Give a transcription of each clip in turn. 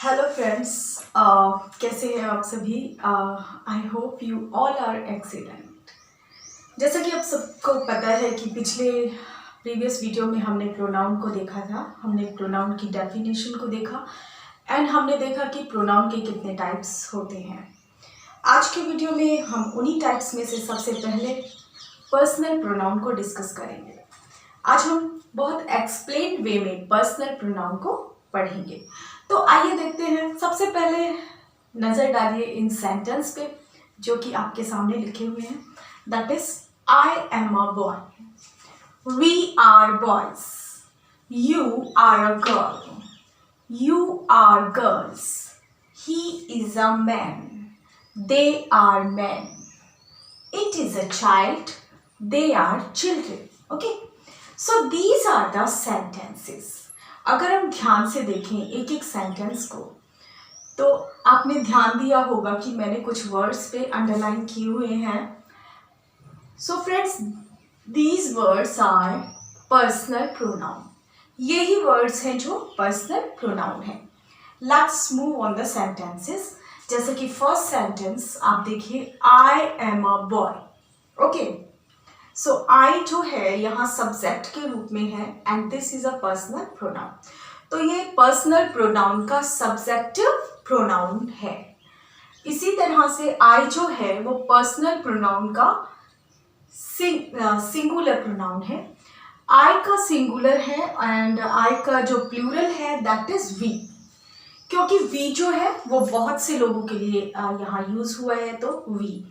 Hello friends, कैसे हैं आप सभी। I hope you all are excellent. जैसा कि आप सबको पता है कि पिछले प्रीवियस वीडियो में हमने प्रोनाउन को देखा था, हमने प्रोनाउन की डेफिनेशन को देखा एंड हमने देखा कि प्रोनाउन के कितने टाइप्स होते हैं। आज के वीडियो में हम उन्हीं टाइप्स में से सबसे पहले पर्सनल प्रोनाउन को डिस्कस करेंगे। आज हम बहुत एक्सप्लेन्ड वे में पर्सनल प्रोनाउन को पढ़ेंगे। तो आइए देखते हैं। सबसे पहले नज़र डालिए इन सेंटेंस पे जो कि आपके सामने लिखे हुए हैं। That is I am a boy, we are boys, you are a girl, you are girls, he is a man, they are man, it is a child, they are children. Okay, so these are the sentences. अगर हम ध्यान से देखें एक एक sentence को तो आपने ध्यान दिया होगा कि मैंने कुछ वर्ड्स पे अंडरलाइन किए हुए हैं। So friends, these words are personal pronoun. यही वर्ड्स हैं जो पर्सनल प्रोनाउन है। Let's move on the sentences. जैसे कि फर्स्ट सेंटेंस आप देखिए, I am a boy. Okay, so I जो है यहाँ सब्जेक्ट के रूप में है and this is a personal pronoun. तो ये पर्सनल प्रोनाउन का सब्जेक्टिव प्रोनाउन है। इसी तरह से आई जो है वो पर्सनल प्रोनाउन का सिंगुलर प्रोनाउन है। आई का सिंगुलर है एंड आई का जो प्लूरल है दैट इज वी, क्योंकि वी जो है वो बहुत से लोगों के लिए यहाँ यूज हुआ है। तो वी,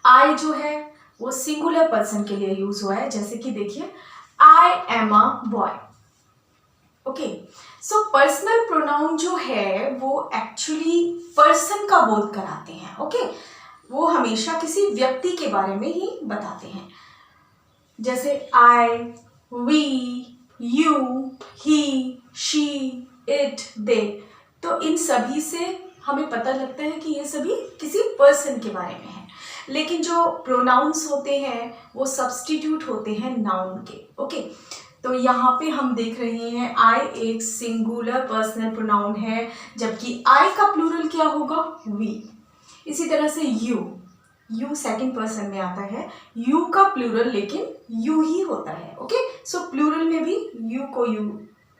आई जो है वो सिंगुलर पर्सन के लिए यूज हुआ है। जैसे कि देखिए, I am a boy. Okay, so personal pronoun जो है वो एक्चुअली पर्सन का बोध कराते हैं। ओके, वो हमेशा किसी व्यक्ति के बारे में ही बताते हैं। जैसे I, we, you, he, she, it, they. तो इन सभी से हमें पता लगता है कि ये सभी किसी पर्सन के बारे में है। लेकिन जो प्रोनाउंस होते हैं वो सब्स्टिट्यूट होते हैं नाउन के। ओके, तो यहाँ पे हम देख रहे हैं आई एक सिंगुलर पर्सनल प्रोनाउन है, जबकि आई का प्लूरल क्या होगा, वी। इसी तरह से यू सेकंड पर्सन में आता है, यू का प्लूरल लेकिन यू ही होता है। ओके, सो प्लूरल में भी यू को यू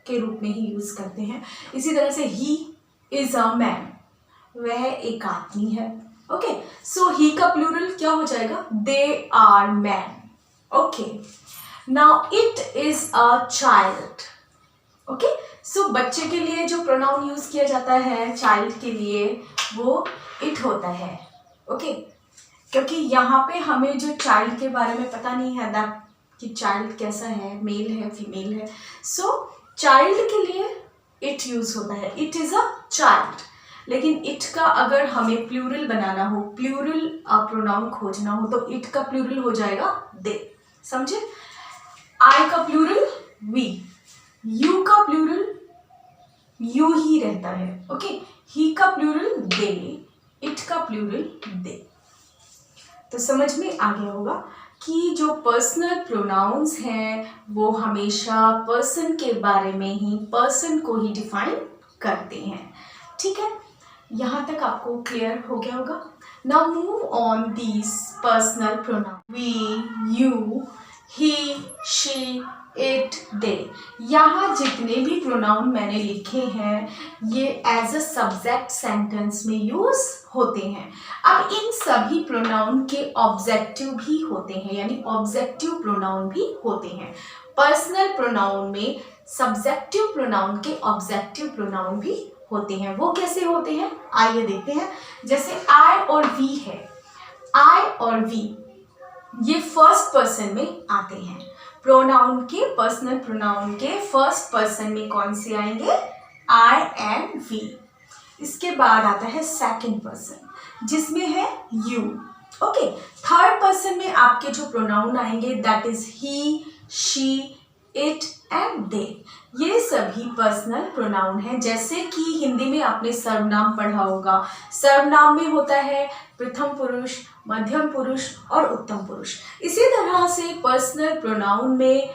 के रूप में ही यूज करते हैं। इसी तरह से ही इज अ मैन, वह एक आदमी है। ओके, सो ही का प्लूरल क्या हो जाएगा, they are man. Okay, now it is a child. Okay, so बच्चे के लिए जो प्रोनाउन यूज किया जाता है चाइल्ड के लिए वो इट होता है। ओके, क्योंकि यहाँ पे हमें जो चाइल्ड के बारे में पता नहीं है दैट कि चाइल्ड कैसा है, मेल है, फीमेल है। सो चाइल्ड के लिए इट यूज होता है, इट इज अ चाइल्ड। लेकिन इट का अगर हमें प्लूरल बनाना हो, प्लूरल प्रोनाउन खोजना हो, तो इट का प्लूरल हो जाएगा दे। समझे? आई का प्लूरल वी, यू का प्लूरल यू ही रहता है। ओके, ही का प्लूरल दे, इट का प्लूरल दे। तो समझ में आ गया होगा कि जो पर्सनल प्रोनाउंस हैं वो हमेशा पर्सन के बारे में ही, पर्सन को ही डिफाइन करते हैं। ठीक है, यहाँ तक आपको क्लियर हो गया होगा। Now move on these personal pronoun, we, you, he, she, it, they. यहाँ जितने भी प्रोनाउन मैंने लिखे हैं ये एज अ सब्जेक्ट सेंटेंस में यूज होते हैं। अब इन सभी प्रोनाउन के ऑब्जेक्टिव भी होते हैं, यानी ऑब्जेक्टिव प्रोनाउन भी होते हैं। पर्सनल प्रोनाउन में सब्जेक्टिव प्रोनाउन के ऑब्जेक्टिव प्रोनाउन भी होते हैं। वो कैसे होते हैं आइए देखते हैं। जैसे आई और वी है, आई और वी ये फर्स्ट पर्सन में आते हैं। प्रोनाउन के, पर्सनल प्रोनाउन के फर्स्ट पर्सन में कौन से आएंगे, आई एंड वी। इसके बाद आता है सेकंड पर्सन जिसमें है यू। ओके, थर्ड पर्सन में आपके जो प्रोनाउन आएंगे that is he, she, it and दे। ये सभी पर्सनल प्रोनाउन हैं। जैसे कि हिंदी में आपने सर्वनाम पढ़ा होगा, सर्वनाम में होता है प्रथम पुरुष, मध्यम पुरुष और उत्तम पुरुष। इसी तरह से पर्सनल प्रोनाउन में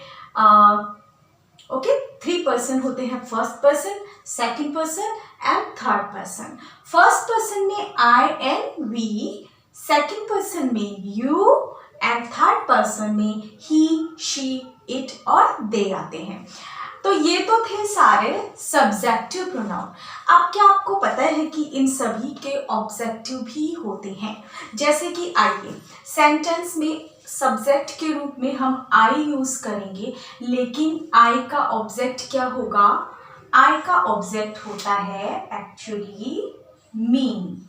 थ्री पर्सन होते हैं, first person, second person and third person. First person में आई एंड वी, सेकंड पर्सन में यू एंड थर्ड पर्सन में ही, शी, इट और दे आते हैं। तो ये तो थे सारे सब्जेक्टिव प्रोनाउन। अब क्या आपको पता है कि इन सभी के ऑब्जेक्टिव भी होते हैं? जैसे कि आइए, सेंटेंस में सब्जेक्ट के रूप में हम आई यूज करेंगे, लेकिन आई का ऑब्जेक्ट क्या होगा? आई का ऑब्जेक्ट होता है एक्चुअली मी,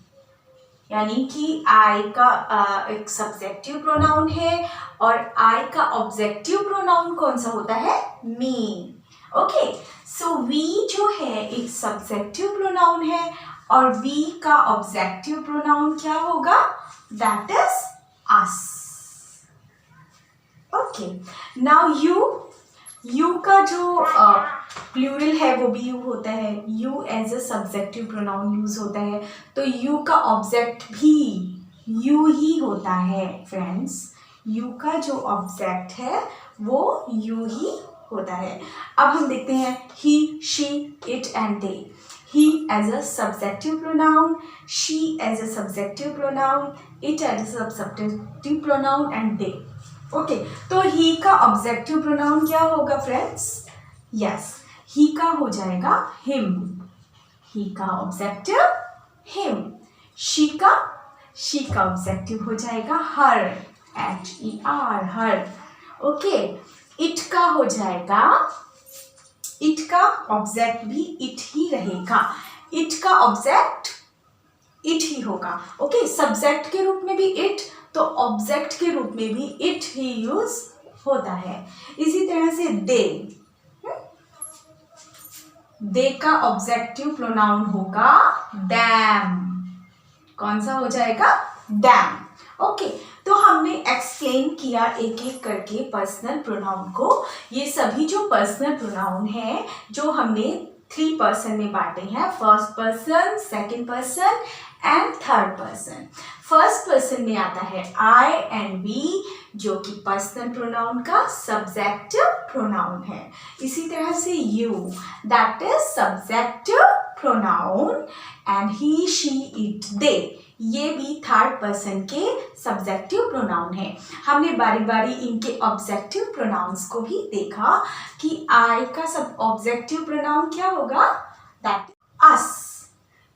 यानी कि आई का एक सब्जेक्टिव प्रोनाउन है और आई का ऑब्जेक्टिव प्रोनाउन कौन सा होता है? मी। ओके, सो वी जो है एक सब्जेक्टिव प्रोनाउन है और वी का ऑब्जेक्टिव प्रोनाउन क्या होगा? That is us. Okay, now you का जो प्लूरल है वो भी यू होता है। You as a subjective pronoun use होता है, तो यू का ऑब्जेक्ट भी यू ही होता है फ्रेंड्स। यू का जो ऑब्जेक्ट है वो यू ही होता है। अब हम देखते हैं he, she, it and they. He as a subjective pronoun, she as a subjective pronoun, it as a subjective pronoun and they. Okay, तो ही का ऑब्जेक्टिव प्रोनाउन क्या होगा फ्रेंड्स? यस, ही का हो जाएगा हिम। ही का ऑब्जेक्टिव हिम। शी का objective हो जाएगा हर, HER, हर। ओके, इट का हो जाएगा, इट का ऑब्जेक्ट भी इट ही रहेगा। इट का ऑब्जेक्ट इट ही होगा। ओके, सब्जेक्ट के रूप में भी इट, तो ऑब्जेक्ट के रूप में भी इट ही यूज होता है। इसी तरह से दे का ऑब्जेक्टिव प्रोनाउन होगा दैम। कौन सा हो जाएगा? दैम। ओके, तो हमने एक्सप्लेन किया एक एक करके पर्सनल प्रोनाउन को। ये सभी जो पर्सनल प्रोनाउन है जो हमने 3 पर्सन में बांटे हैं, first person, second person and third person. First person में आता है आई एंड वी, जो कि पर्सनल प्रोनाउन का सब्जेक्टिव प्रोनाउन है। इसी तरह से you, that is subjective pronoun, and he, she, it, they, ये भी थर्ड पर्सन के सब्जेक्टिव प्रोनाउन है। हमने बारी बारी इनके ऑब्जेक्टिव प्रोनाउंस को भी देखा कि आई का सब ऑब्जेक्टिव प्रोनाउन क्या होगा? That us.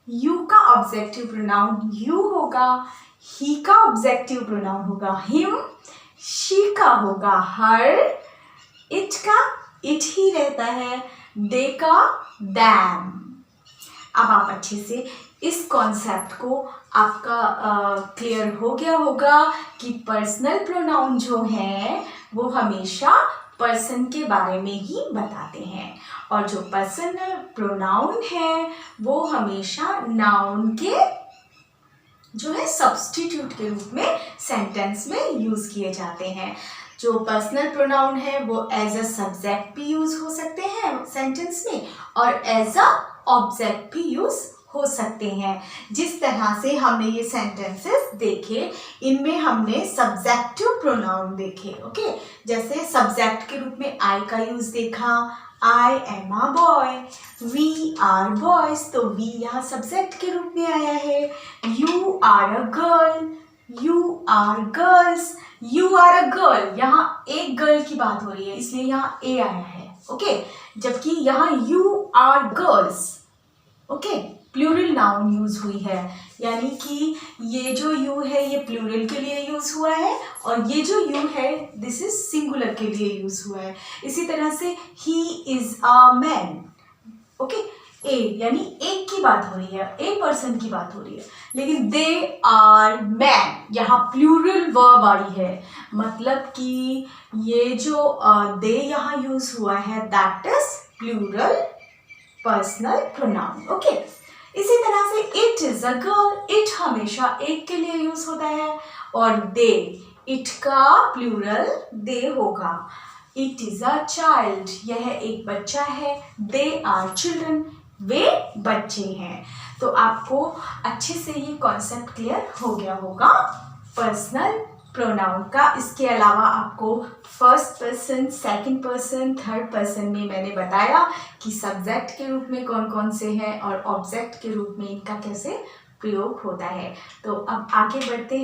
यू का ऑब्जेक्टिव प्रोनाउन यू होगा, ही का ऑब्जेक्टिव प्रोनाउन होगा हिम, शी का होगा हर, इट का इट ही रहता है, दे का दैम। अब आप अच्छे से इस कॉन्सेप्ट को आपका क्लियर हो गया होगा कि पर्सनल प्रोनाउन जो है वो हमेशा पर्सन के बारे में ही बताते हैं और जो पर्सनल प्रोनाउन है वो हमेशा नाउन के जो है सब्स्टिट्यूट के रूप में सेंटेंस में यूज किए जाते हैं। जो पर्सनल प्रोनाउन है वो एज अ सब्जेक्ट भी यूज हो सकते हैं सेंटेंस में और एज अ ऑब्जेक्ट भी यूज हो सकते हैं। जिस तरह से हमने ये सेंटेंसेस देखे, इनमें हमने सब्जेक्टिव प्रोनाउन देखे। ओके, जैसे सब्जेक्ट के रूप में आई का यूज देखा, I am a boy, we are boys, तो वी यहाँ सब्जेक्ट के रूप में आया है। You are a girl, you are girls, you are a girl, यहाँ एक गर्ल की बात हो रही है इसलिए यहाँ ए आया है। ओके, जबकि यहाँ you are girls, okay, plural noun use हुई है, यानी कि ये जो यू है ये प्लूरल के लिए यूज हुआ है और ये जो यू है दिस इज सिंगुलर के लिए यूज हुआ है। इसी तरह से he is a man, okay, A यानी एक की बात हो रही है, ए पर्सन की बात हो रही है, लेकिन दे आर मैन, यहाँ प्लूरल वर्ब आई है, मतलब कि ये जो दे यहाँ यूज हुआ है that is plural personal pronoun. Okay, इसी तरह से it is a girl, it हमेशा एक के लिए यूज होता है और दे, इट का प्लूरल दे होगा। इट इज अ चाइल्ड, यह एक बच्चा है, दे आर चिल्ड्रन, वे बच्चे हैं। तो आपको अच्छे से ये कॉन्सेप्ट क्लियर हो गया होगा पर्सनल प्रोनाउन का। इसके अलावा आपको first person, second person, third person में मैंने बताया कि सब्जेक्ट के रूप में कौन कौन से हैं और ऑब्जेक्ट के रूप में इनका कैसे प्रयोग होता है। तो अब आगे बढ़ते हैं।